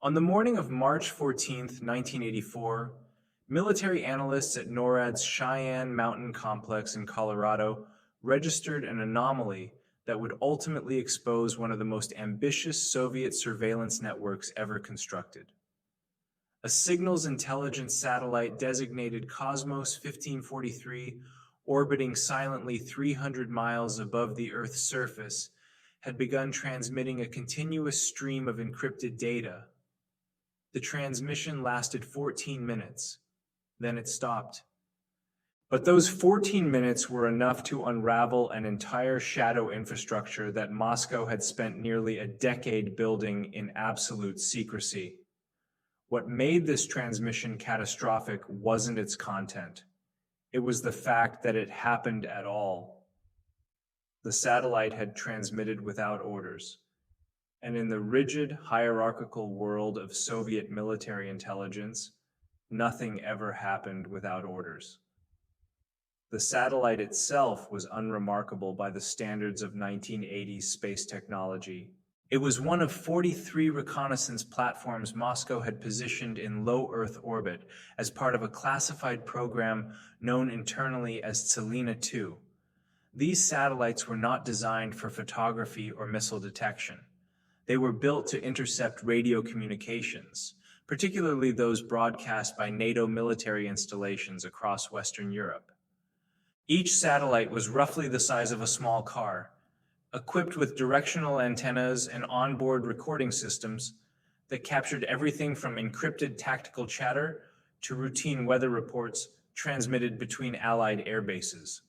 On the morning of March 14, 1984, military analysts at NORAD's Cheyenne Mountain Complex in Colorado registered an anomaly that would ultimately expose one of the most ambitious Soviet surveillance networks ever constructed. A signals intelligence satellite designated Cosmos 1543, orbiting silently 300 miles above the Earth's surface, had begun transmitting a continuous stream of encrypted data. The transmission lasted 14 minutes. Then it stopped. But those 14 minutes were enough to unravel an entire shadow infrastructure that Moscow had spent nearly a decade building in absolute secrecy. What made this transmission catastrophic wasn't its content. It was the fact that it happened at all. The satellite had transmitted without orders. And in the rigid, hierarchical world of Soviet military intelligence, nothing ever happened without orders. The satellite itself was unremarkable by the standards of 1980s space technology. It was one of 43 reconnaissance platforms Moscow had positioned in low Earth orbit as part of a classified program known internally as Tselina-2. These satellites were not designed for photography or missile detection. They were built to intercept radio communications, particularly those broadcast by NATO military installations across Western Europe. Each satellite was roughly the size of a small car, equipped with directional antennas and onboard recording systems that captured everything from encrypted tactical chatter to routine weather reports transmitted between Allied air bases.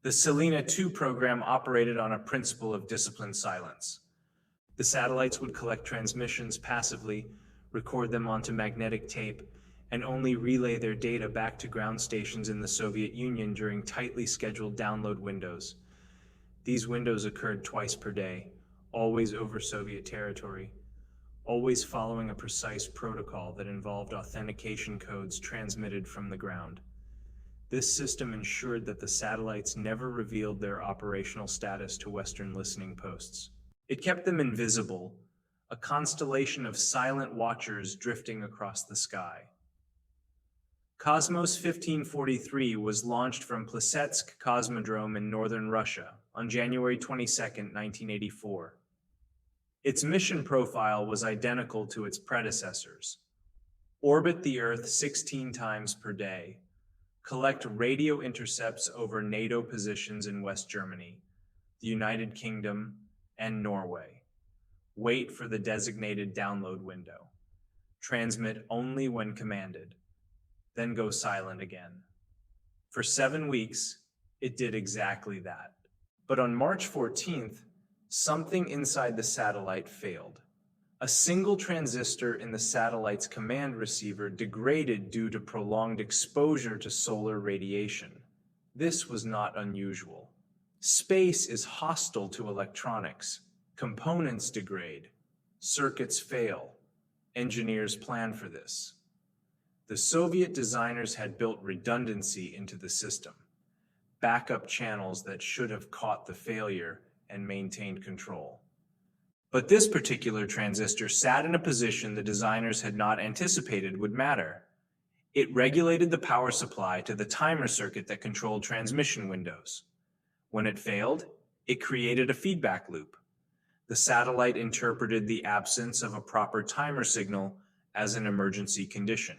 The Tselina-2 program operated on a principle of disciplined silence. The satellites would collect transmissions passively, record them onto magnetic tape, and only relay their data back to ground stations in the Soviet Union during tightly scheduled download windows. These windows occurred twice per day, always over Soviet territory, always following a precise protocol that involved authentication codes transmitted from the ground. This system ensured that the satellites never revealed their operational status to Western listening posts. It kept them invisible, a constellation of silent watchers drifting across the sky. Cosmos 1543 was launched from Plesetsk Cosmodrome in northern Russia on January 22, 1984. Its mission profile was identical to its predecessors. Orbit the Earth 16 times per day. Collect radio intercepts over NATO positions in West Germany, the United Kingdom, and Norway. Wait for the designated download window. Transmit only when commanded. Then go silent again. For 7 weeks, it did exactly that. But on March 14th, something inside the satellite failed. A single transistor in the satellite's command receiver degraded due to prolonged exposure to solar radiation. This was not unusual. Space is hostile to electronics. Components degrade. Circuits fail. Engineers plan for this. The Soviet designers had built redundancy into the system, backup channels that should have caught the failure and maintained control. But this particular transistor sat in a position the designers had not anticipated would matter. It regulated the power supply to the timer circuit that controlled transmission windows. When it failed, it created a feedback loop. The satellite interpreted the absence of a proper timer signal as an emergency condition.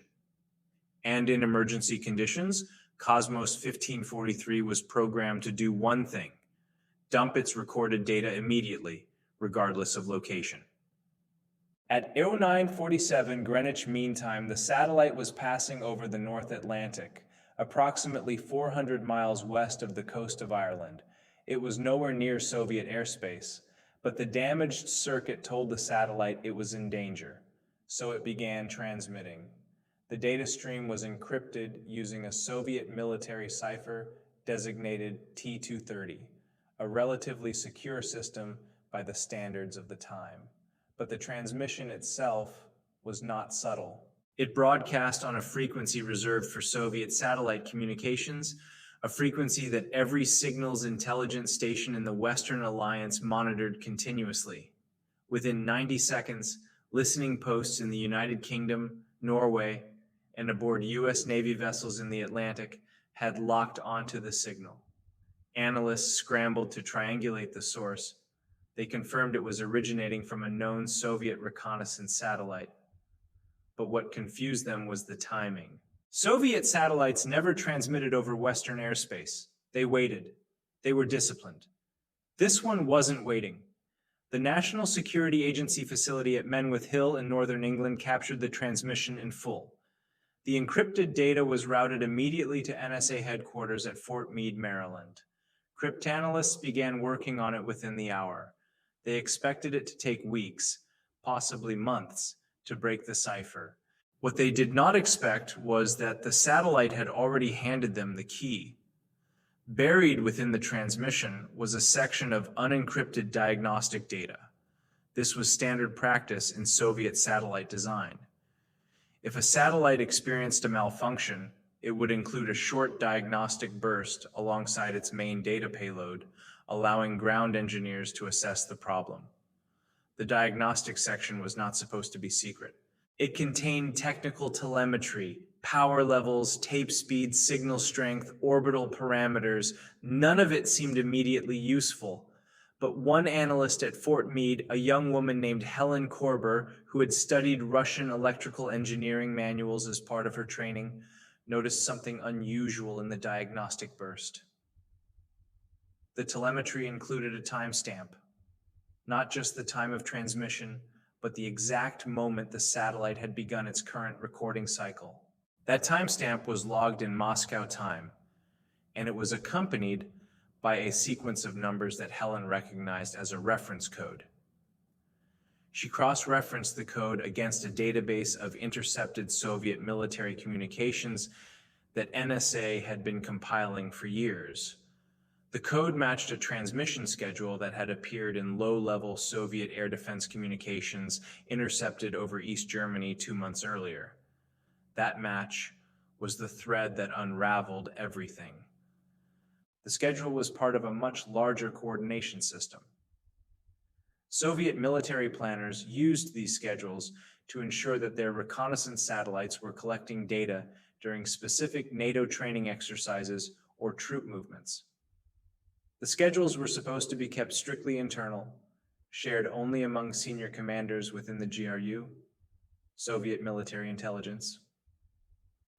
And in emergency conditions, Cosmos 1543 was programmed to do one thing: dump its recorded data immediately, regardless of location. At 09:47 Greenwich Mean Time, the satellite was passing over the North Atlantic, approximately 400 miles west of the coast of Ireland. It was nowhere near Soviet airspace, but the damaged circuit told the satellite it was in danger, so it began transmitting. The data stream was encrypted using a Soviet military cipher designated T230, a relatively secure system by the standards of the time. But the transmission itself was not subtle. It broadcast on a frequency reserved for Soviet satellite communications, a frequency that every signals intelligence station in the Western Alliance monitored continuously. Within 90 seconds, Listening posts in the United Kingdom, Norway, and aboard U.S. Navy vessels in the Atlantic had locked onto the signal. Analysts scrambled to triangulate the source. They confirmed it was originating from a known Soviet reconnaissance satellite. But what confused them was the timing. Soviet satellites never transmitted over Western airspace. They waited. They were disciplined. This one wasn't waiting. The National Security Agency facility at Menwith Hill in northern England captured the transmission in full. The encrypted data was routed immediately to NSA headquarters at Fort Meade, Maryland. Cryptanalysts began working on it within the hour. They expected it to take weeks, possibly months, to break the cipher. What they did not expect was that the satellite had already handed them the key. Buried within the transmission was a section of unencrypted diagnostic data. This was standard practice in Soviet satellite design. If a satellite experienced a malfunction, it would include a short diagnostic burst alongside its main data payload, allowing ground engineers to assess the problem. The diagnostic section was not supposed to be secret. It contained technical telemetry, power levels, tape speed, signal strength, orbital parameters. None of it seemed immediately useful. But one analyst at Fort Meade, a young woman named Helen Korber, who had studied Russian electrical engineering manuals as part of her training, noticed something unusual in the diagnostic burst. The telemetry included a timestamp, not just the time of transmission, but the exact moment the satellite had begun its current recording cycle. That timestamp was logged in Moscow time, and it was accompanied by a sequence of numbers that Helen recognized as a reference code. She cross-referenced the code against a database of intercepted Soviet military communications that NSA had been compiling for years. The code matched a transmission schedule that had appeared in low-level Soviet air defense communications intercepted over East Germany 2 months earlier. That match was the thread that unraveled everything. The schedule was part of a much larger coordination system. Soviet military planners used these schedules to ensure that their reconnaissance satellites were collecting data during specific NATO training exercises or troop movements. The schedules were supposed to be kept strictly internal, shared only among senior commanders within the GRU, Soviet military intelligence.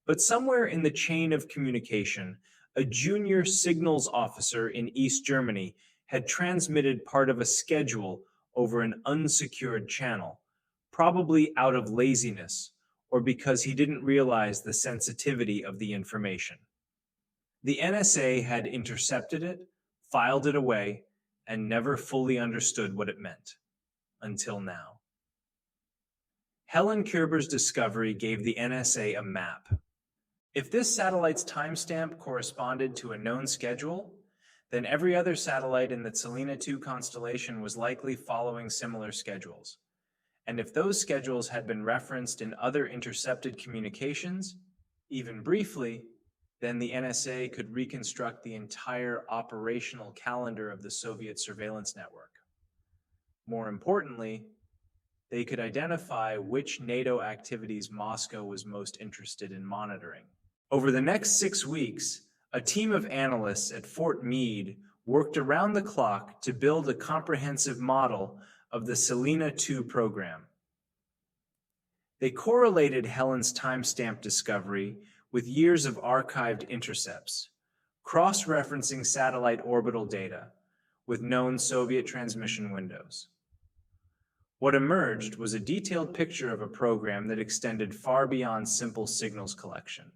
But somewhere in the chain of communication, a junior signals officer in East Germany had transmitted part of a schedule over an unsecured channel, probably out of laziness or because he didn't realize the sensitivity of the information. The NSA had intercepted it, filed it away, and never fully understood what it meant, until now. Helen Kerber's discovery gave the NSA a map. If this satellite's timestamp corresponded to a known schedule, then every other satellite in the Tselina 2 constellation was likely following similar schedules. And if those schedules had been referenced in other intercepted communications, even briefly, then the NSA could reconstruct the entire operational calendar of the Soviet surveillance network. More importantly, they could identify which NATO activities Moscow was most interested in monitoring. Over the next 6 weeks, a team of analysts at Fort Meade worked around the clock to build a comprehensive model of the Tselina 2 program. They correlated Helen's timestamp discovery with years of archived intercepts, cross-referencing satellite orbital data with known Soviet transmission windows. What emerged was a detailed picture of a program that extended far beyond simple signals collection.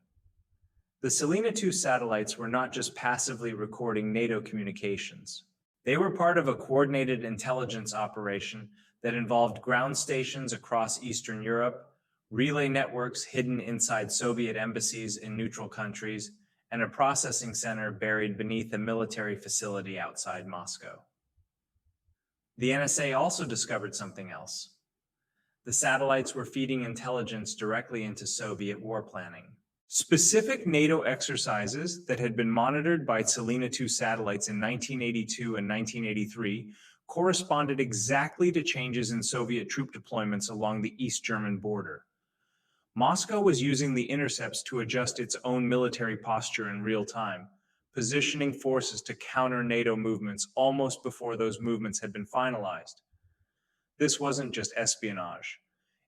The Tselina 2 satellites were not just passively recording NATO communications. They were part of a coordinated intelligence operation that involved ground stations across Eastern Europe, relay networks hidden inside Soviet embassies in neutral countries, and a processing center buried beneath a military facility outside Moscow. The NSA also discovered something else. The satellites were feeding intelligence directly into Soviet war planning. Specific NATO exercises that had been monitored by Tselina 2 satellites in 1982 and 1983 corresponded exactly to changes in Soviet troop deployments along the East German border. Moscow was using the intercepts to adjust its own military posture in real time, positioning forces to counter NATO movements almost before those movements had been finalized. This wasn't just espionage.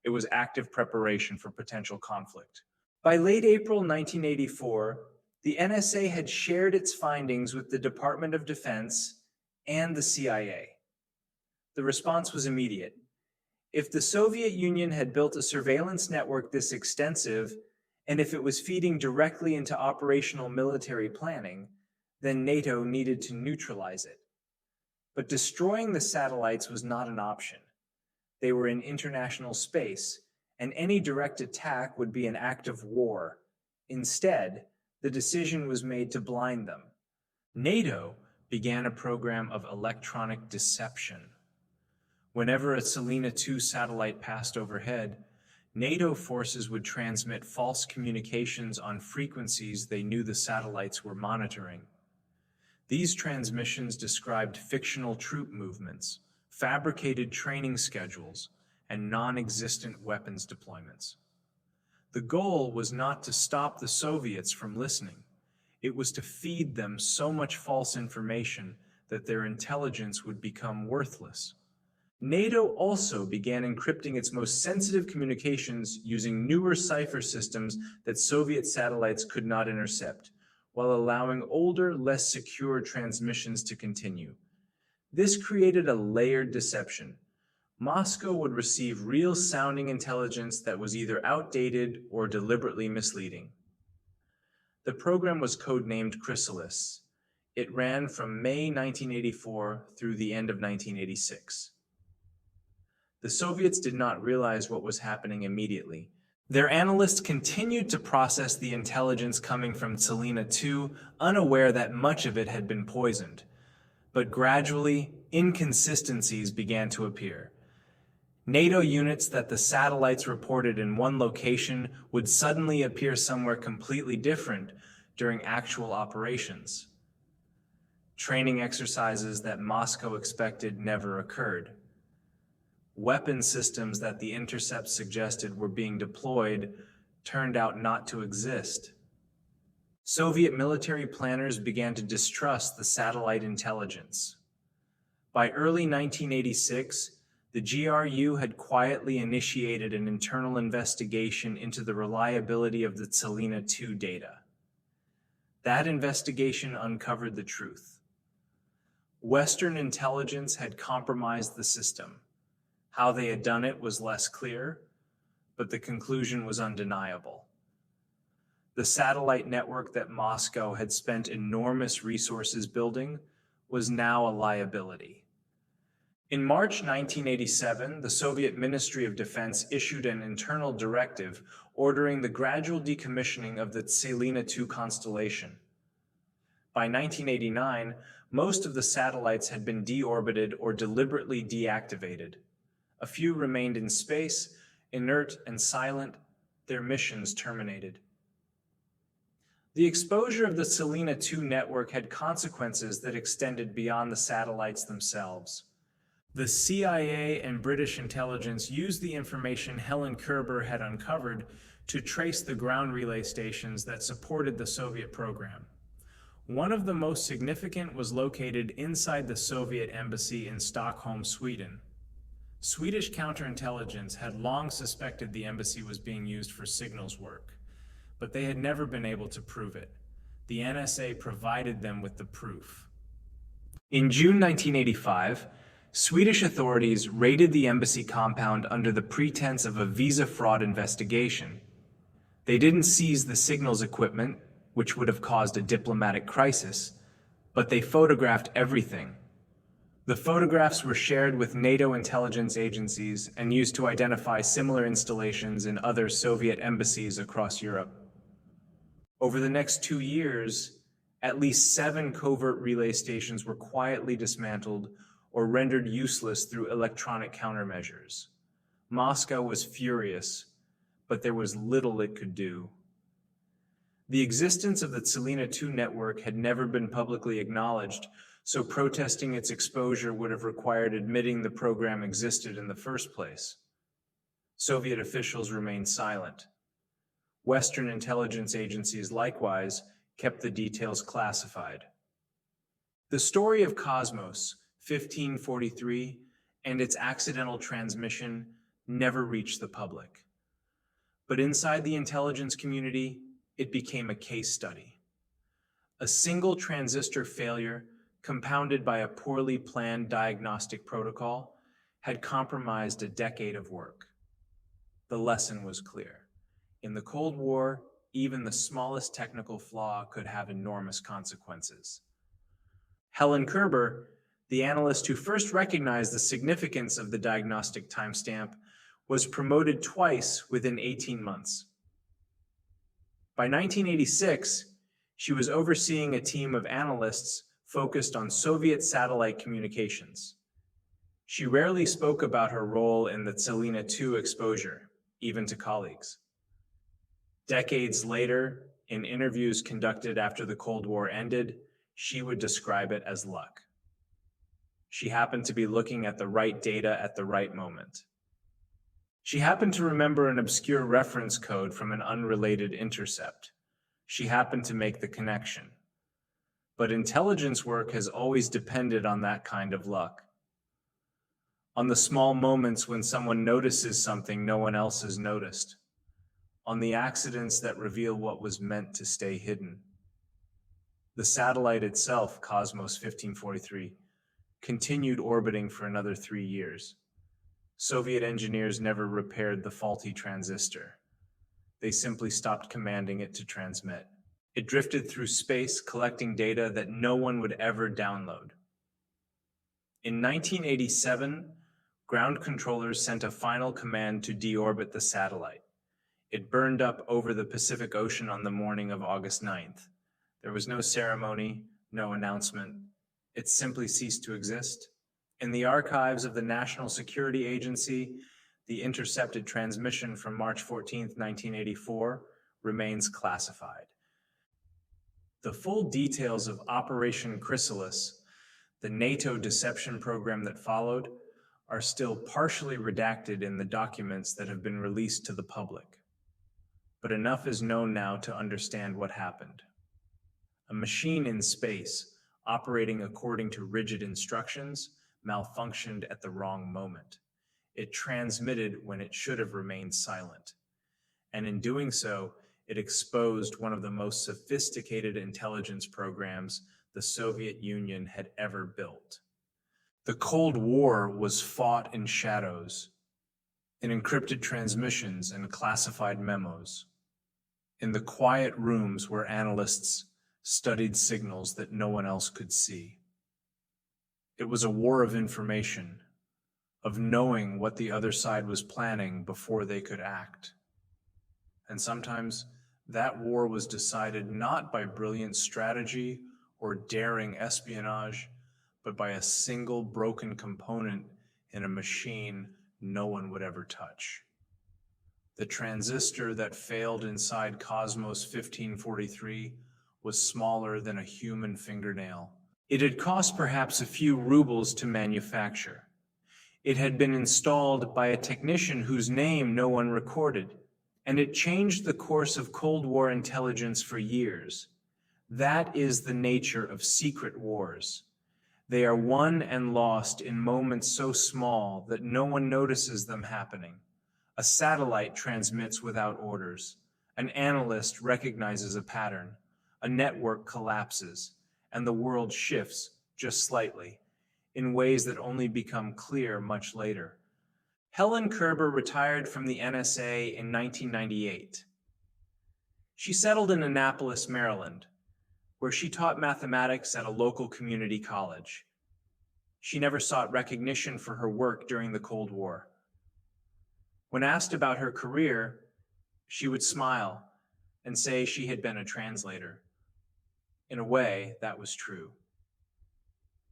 It was active preparation for potential conflict. By late April 1984, the NSA had shared its findings with the Department of Defense and the CIA. The response was immediate. If the Soviet Union had built a surveillance network this extensive, and if it was feeding directly into operational military planning, then NATO needed to neutralize it. But destroying the satellites was not an option. They were in international space, and any direct attack would be an act of war. Instead, the decision was made to blind them. NATO began a program of electronic deception. Whenever a Selena II satellite passed overhead, NATO forces would transmit false communications on frequencies they knew the satellites were monitoring. These transmissions described fictional troop movements, fabricated training schedules, and non-existent weapons deployments. The goal was not to stop the Soviets from listening. It was to feed them so much false information that their intelligence would become worthless. NATO also began encrypting its most sensitive communications using newer cipher systems that Soviet satellites could not intercept, while allowing older, less secure transmissions to continue. This created a layered deception. Moscow would receive real-sounding intelligence that was either outdated or deliberately misleading. The program was codenamed Chrysalis. It ran from May 1984 through the end of 1986. The Soviets did not realize what was happening immediately. Their analysts continued to process the intelligence coming from Selena II, unaware that much of it had been poisoned. But gradually, inconsistencies began to appear. NATO units that the satellites reported in one location would suddenly appear somewhere completely different during actual operations. Training exercises that Moscow expected never occurred. Weapon systems that the intercepts suggested were being deployed turned out not to exist. Soviet military planners began to distrust the satellite intelligence. By early 1986, the GRU had quietly initiated an internal investigation into the reliability of the Selena II data. That investigation uncovered the truth. Western intelligence had compromised the system. How they had done it was less clear, but the conclusion was undeniable. The satellite network that Moscow had spent enormous resources building was now a liability. In March 1987, the Soviet Ministry of Defense issued an internal directive ordering the gradual decommissioning of the Selena II constellation. By 1989, most of the satellites had been deorbited or deliberately deactivated. A few remained in space, inert and silent, their missions terminated. The exposure of the Selena II network had consequences that extended beyond the satellites themselves. The CIA and British intelligence used the information Helen Kerber had uncovered to trace the ground relay stations that supported the Soviet program. One of the most significant was located inside the Soviet embassy in Stockholm, Sweden. Swedish counterintelligence had long suspected the embassy was being used for signals work, but they had never been able to prove it. The NSA provided them with the proof. In June 1985, Swedish authorities raided the embassy compound under the pretense of a visa fraud investigation. They didn't seize the signals equipment, which would have caused a diplomatic crisis, but they photographed everything. The photographs were shared with NATO intelligence agencies and used to identify similar installations in other Soviet embassies across Europe. Over the next 2 years, at least 7 covert relay stations were quietly dismantled or rendered useless through electronic countermeasures. Moscow was furious, but there was little it could do. The existence of the Selena II network had never been publicly acknowledged, so protesting its exposure would have required admitting the program existed in the first place. Soviet officials remained silent. Western intelligence agencies likewise kept the details classified. The story of Cosmos, 1543, and its accidental transmission never reached the public. But inside the intelligence community, it became a case study. A single transistor failure, compounded by a poorly planned diagnostic protocol, had compromised a decade of work. The lesson was clear. In the Cold War, even the smallest technical flaw could have enormous consequences. Helen Kerber, the analyst who first recognized the significance of the diagnostic timestamp, was promoted twice within 18 months. By 1986, she was overseeing a team of analysts focused on Soviet satellite communications. She rarely spoke about her role in the Tselina II exposure, even to colleagues. Decades later, in interviews conducted after the Cold War ended, she would describe it as luck. She happened to be looking at the right data at the right moment. She happened to remember an obscure reference code from an unrelated intercept. She happened to make the connection. But intelligence work has always depended on that kind of luck. On the small moments when someone notices something no one else has noticed. On the accidents that reveal what was meant to stay hidden. The satellite itself, Cosmos 1543, continued orbiting for another 3 years. Soviet engineers never repaired the faulty transistor. They simply stopped commanding it to transmit. It drifted through space, collecting data that no one would ever download. In 1987, ground controllers sent a final command to deorbit the satellite. It burned up over the Pacific Ocean on the morning of August 9th. There was no ceremony, no announcement. It simply ceased to exist. In the archives of the National Security Agency, the intercepted transmission from March 14, 1984, remains classified. The full details of Operation Chrysalis, the NATO deception program that followed, are still partially redacted in the documents that have been released to the public. But enough is known now to understand what happened. A machine in space, operating according to rigid instructions, malfunctioned at the wrong moment. It transmitted when it should have remained silent. And in doing so, it exposed one of the most sophisticated intelligence programs the Soviet Union had ever built. The Cold War was fought in shadows, in encrypted transmissions and classified memos, in the quiet rooms where analysts studied signals that no one else could see. It was a war of information, of knowing what the other side was planning before they could act. And sometimes that war was decided not by brilliant strategy or daring espionage, but by a single broken component in a machine no one would ever touch. The transistor that failed inside Cosmos 1543 was smaller than a human fingernail. It had cost perhaps a few rubles to manufacture. It had been installed by a technician whose name no one recorded, and it changed the course of Cold War intelligence for years. That is the nature of secret wars. They are won and lost in moments so small that no one notices them happening. A satellite transmits without orders. An analyst recognizes a pattern. A network collapses, and the world shifts just slightly, in ways that only become clear much later. Helen Kerber retired from the NSA in 1998. She settled in Annapolis, Maryland, where she taught mathematics at a local community college. She never sought recognition for her work during the Cold War. When asked about her career, she would smile and say she had been a translator. In a way, that was true.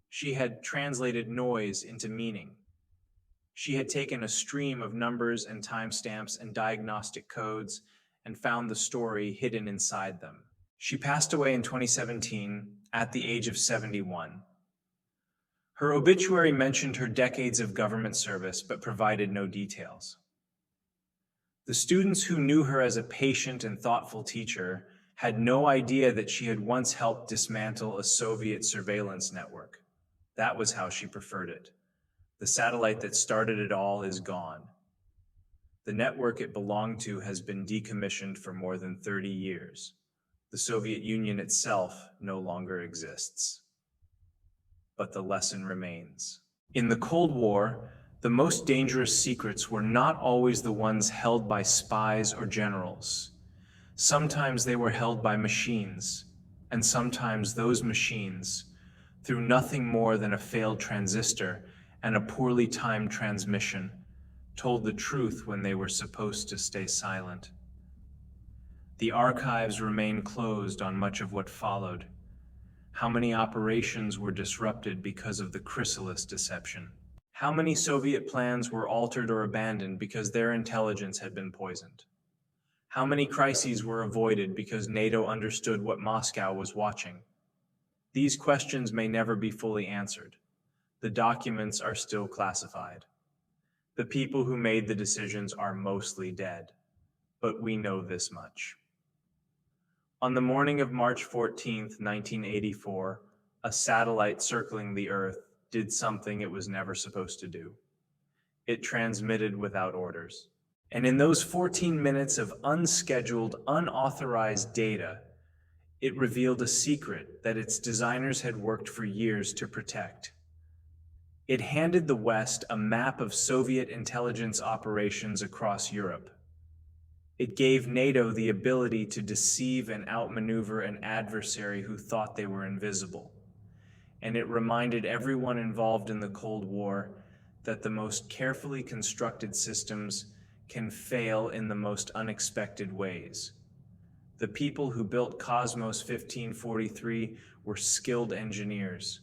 She had translated noise into meaning. She had taken a stream of numbers and timestamps and diagnostic codes and found the story hidden inside them. She passed away in 2017 at the age of 71. Her obituary mentioned her decades of government service, but provided no details. The students who knew her as a patient and thoughtful teacher had no idea that she had once helped dismantle a Soviet surveillance network. That was how she preferred it. The satellite that started it all is gone. The network it belonged to has been decommissioned for more than 30 years. The Soviet Union itself no longer exists. But the lesson remains. In the Cold War, the most dangerous secrets were not always the ones held by spies or generals. Sometimes they were held by machines, and sometimes those machines, through nothing more than a failed transistor and a poorly timed transmission, told the truth when they were supposed to stay silent. The archives remain closed on much of what followed. How many operations were disrupted because of the chrysalis deception? How many Soviet plans were altered or abandoned because their intelligence had been poisoned? How many crises were avoided because NATO understood what Moscow was watching? These questions may never be fully answered. The documents are still classified. The people who made the decisions are mostly dead. But we know this much. On the morning of March 14th, 1984, a satellite circling the Earth did something it was never supposed to do. It transmitted without orders. And in those 14 minutes of unscheduled, unauthorized data, it revealed a secret that its designers had worked for years to protect. It handed the West a map of Soviet intelligence operations across Europe. It gave NATO the ability to deceive and outmaneuver an adversary who thought they were invisible. And it reminded everyone involved in the Cold War that the most carefully constructed systems can fail in the most unexpected ways. The people who built Cosmos 1543 were skilled engineers.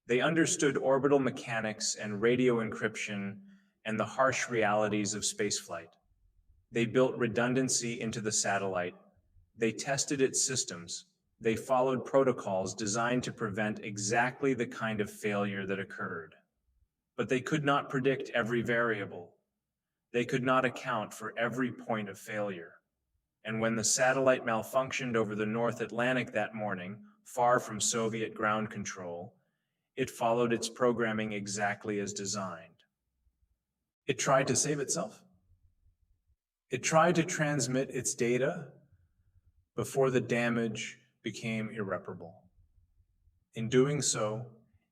They understood orbital mechanics and radio encryption and the harsh realities of spaceflight. They built redundancy into the satellite. They tested its systems. They followed protocols designed to prevent exactly the kind of failure that occurred. But they could not predict every variable. They could not account for every point of failure. And when the satellite malfunctioned over the North Atlantic that morning, far from Soviet ground control, it followed its programming exactly as designed. It tried to save itself. It tried to transmit its data before the damage became irreparable. In doing so,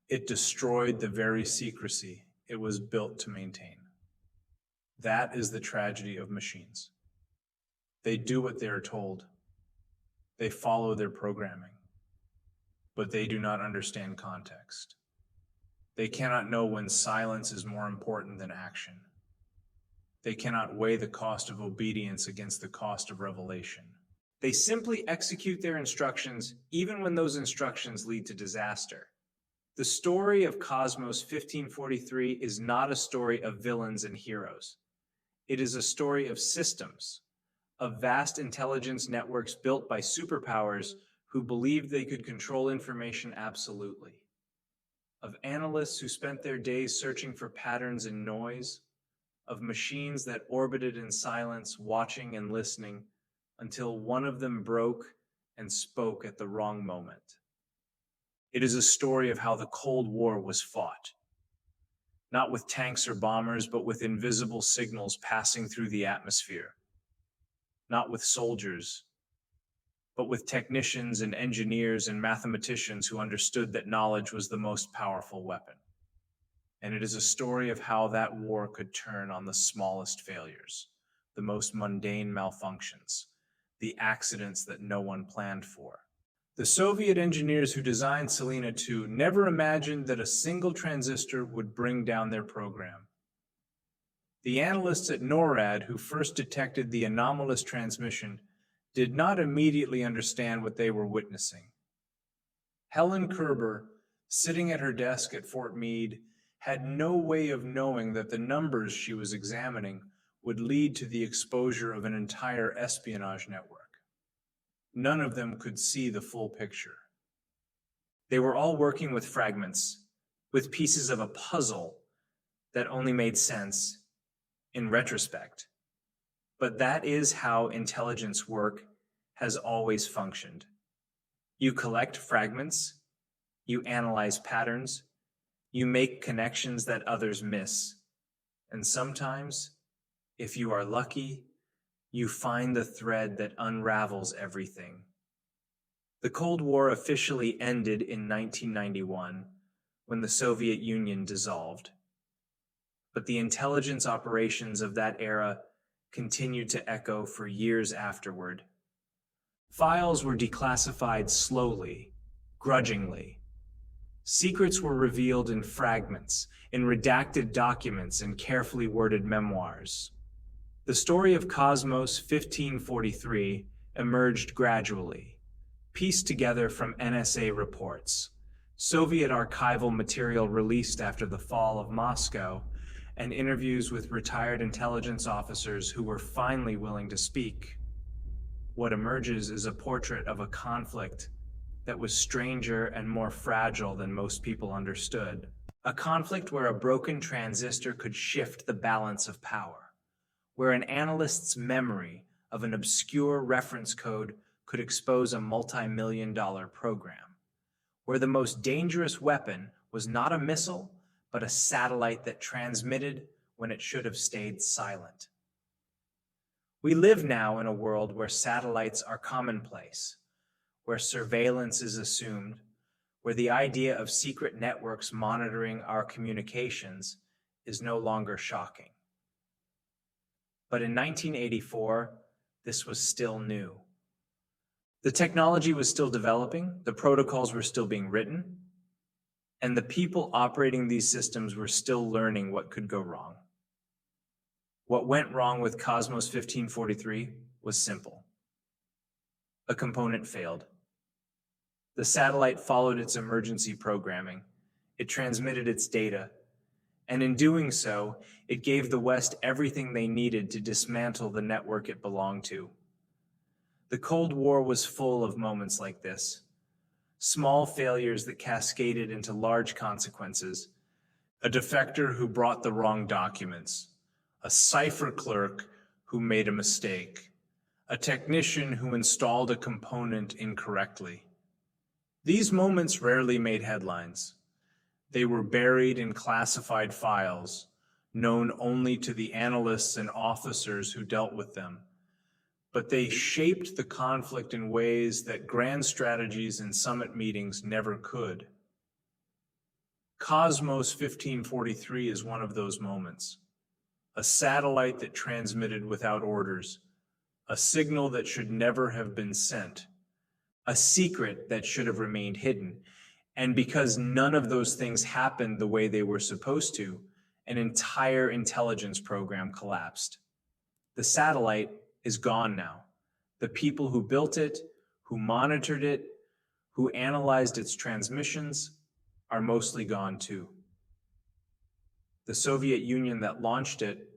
it destroyed the very secrecy it was built to maintain. That is the tragedy of machines. They do what they are told. They follow their programming, but they do not understand context. They cannot know when silence is more important than action. They cannot weigh the cost of obedience against the cost of revelation. They simply execute their instructions even when those instructions lead to disaster. The story of Cosmos 1543 is not a story of villains and heroes. It is a story of systems, of vast intelligence networks built by superpowers who believed they could control information absolutely, of analysts who spent their days searching for patterns in noise, of machines that orbited in silence, watching and listening, until one of them broke and spoke at the wrong moment. It is a story of how the Cold War was fought, not with tanks or bombers, but with invisible signals passing through the atmosphere, not with soldiers, but with technicians and engineers and mathematicians who understood that knowledge was the most powerful weapon. And it is a story of how that war could turn on the smallest failures, the most mundane malfunctions, the accidents that no one planned for. The Soviet engineers who designed Selena II never imagined that a single transistor would bring down their program. The analysts at NORAD who first detected the anomalous transmission did not immediately understand what they were witnessing. Helen Kerber, sitting at her desk at Fort Meade, had no way of knowing that the numbers she was examining would lead to the exposure of an entire espionage network. None of them could see the full picture. They were all working with fragments, with pieces of a puzzle that only made sense in retrospect. But that is how intelligence work has always functioned. You collect fragments, you analyze patterns, you make connections that others miss, and sometimes, if you are lucky, you find the thread that unravels everything. The Cold War officially ended in 1991 when the Soviet Union dissolved. But the intelligence operations of that era continued to echo for years afterward. Files were declassified slowly, grudgingly. Secrets were revealed in fragments, in redacted documents and carefully worded memoirs. The story of Cosmos 1543 emerged gradually, pieced together from NSA reports, Soviet archival material released after the fall of Moscow, and interviews with retired intelligence officers who were finally willing to speak. What emerges is a portrait of a conflict that was stranger and more fragile than most people understood. A conflict where a broken transistor could shift the balance of power, where an analyst's memory of an obscure reference code could expose a multi-million-dollar program, where the most dangerous weapon was not a missile, but a satellite that transmitted when it should have stayed silent. We live now in a world where satellites are commonplace, where surveillance is assumed, where the idea of secret networks monitoring our communications is no longer shocking. But in 1984, this was still new. The technology was still developing, the protocols were still being written, and the people operating these systems were still learning what could go wrong. What went wrong with Cosmos 1543 was simple. A component failed. The satellite followed its emergency programming. It transmitted its data, and in doing so, it gave the West everything they needed to dismantle the network it belonged to. The Cold War was full of moments like this. Small failures that cascaded into large consequences. A defector who brought the wrong documents. A cipher clerk who made a mistake. A technician who installed a component incorrectly. These moments rarely made headlines. They were buried in classified files, known only to the analysts and officers who dealt with them. But they shaped the conflict in ways that grand strategies and summit meetings never could. Cosmos 1543 is one of those moments. A satellite that transmitted without orders, a signal that should never have been sent, a secret that should have remained hidden. And because none of those things happened the way they were supposed to, an entire intelligence program collapsed. The satellite is gone now. The people who built it, who monitored it, who analyzed its transmissions, are mostly gone too. The Soviet Union that launched it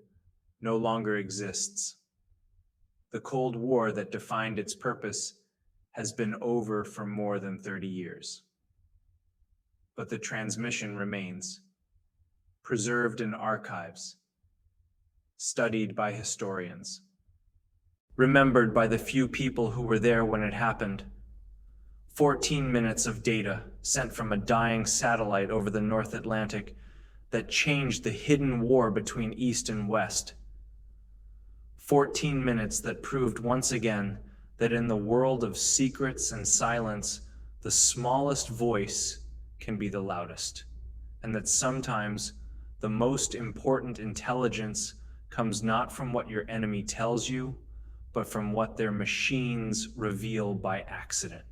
no longer exists. The Cold War that defined its purpose has been over for more than 30 years. But the transmission remains, preserved in archives, studied by historians, remembered by the few people who were there when it happened. 14 minutes of data sent from a dying satellite over the North Atlantic that changed the hidden war between East and West. 14 minutes that proved once again that in the world of secrets and silence, the smallest voice can be the loudest, and that sometimes the most important intelligence comes not from what your enemy tells you, but from what their machines reveal by accident.